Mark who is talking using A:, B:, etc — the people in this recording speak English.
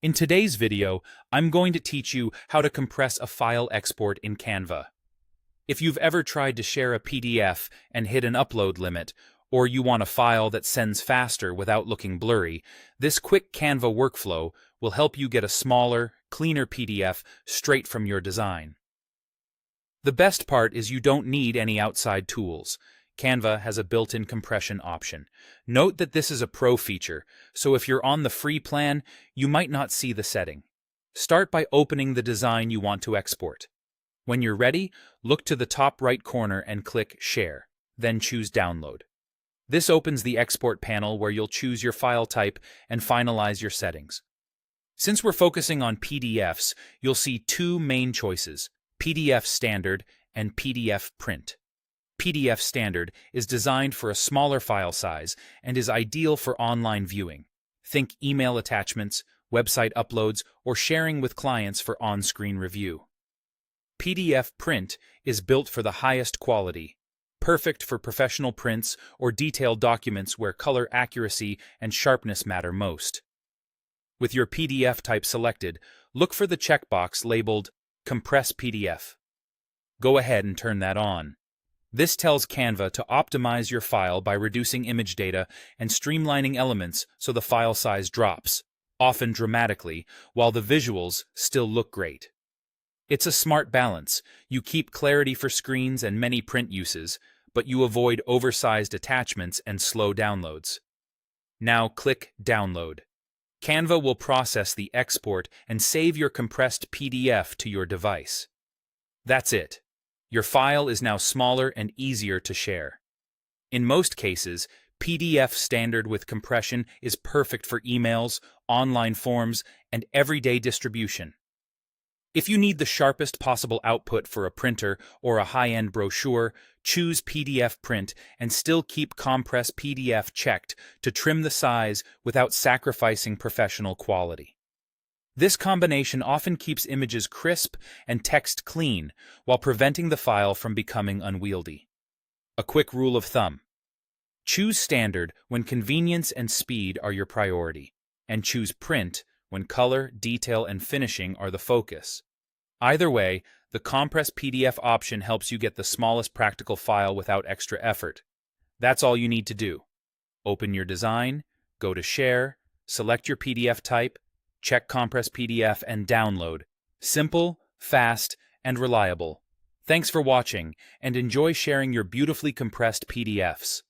A: In today's video, I'm going to teach you how to compress a file export in Canva. If you've ever tried to share a PDF and hit an upload limit, or you want a file that sends faster without looking blurry, this quick Canva workflow will help you get a smaller, cleaner PDF straight from your design. The best part is you don't need any outside tools. Canva has a built-in compression option. Note that this is a pro feature, so if you're on the free plan, you might not see the setting. Start by opening the design you want to export. When you're ready, look to the top right corner and click Share, then choose Download. This opens the export panel where you'll choose your file type and finalize your settings. Since we're focusing on PDFs, you'll see two main choices: PDF Standard and PDF Print. PDF Standard is designed for a smaller file size and is ideal for online viewing. Think email attachments, website uploads, or sharing with clients for on-screen review. PDF Print is built for the highest quality, perfect for professional prints or detailed documents where color accuracy and sharpness matter most. With your PDF type selected, look for the checkbox labeled Compress PDF. Go ahead and turn that on. This tells Canva to optimize your file by reducing image data and streamlining elements so the file size drops, often dramatically, while the visuals still look great. It's a smart balance. You keep clarity for screens and many print uses, but you avoid oversized attachments and slow downloads. Now click Download. Canva will process the export and save your compressed PDF to your device. That's it. Your file is now smaller and easier to share. In most cases, PDF Standard with compression is perfect for emails, online forms, and everyday distribution. If you need the sharpest possible output for a printer or a high-end brochure, choose PDF Print and still keep Compress PDF checked to trim the size without sacrificing professional quality. This combination often keeps images crisp and text clean while preventing the file from becoming unwieldy. A quick rule of thumb: choose Standard when convenience and speed are your priority, and choose Print when color, detail, and finishing are the focus. Either way, the Compress PDF option helps you get the smallest practical file without extra effort. That's all you need to do. Open your design, go to Share, select your PDF type, check Compress PDF, and download. Simple, fast, and reliable. Thanks for watching, and enjoy sharing your beautifully compressed PDFs.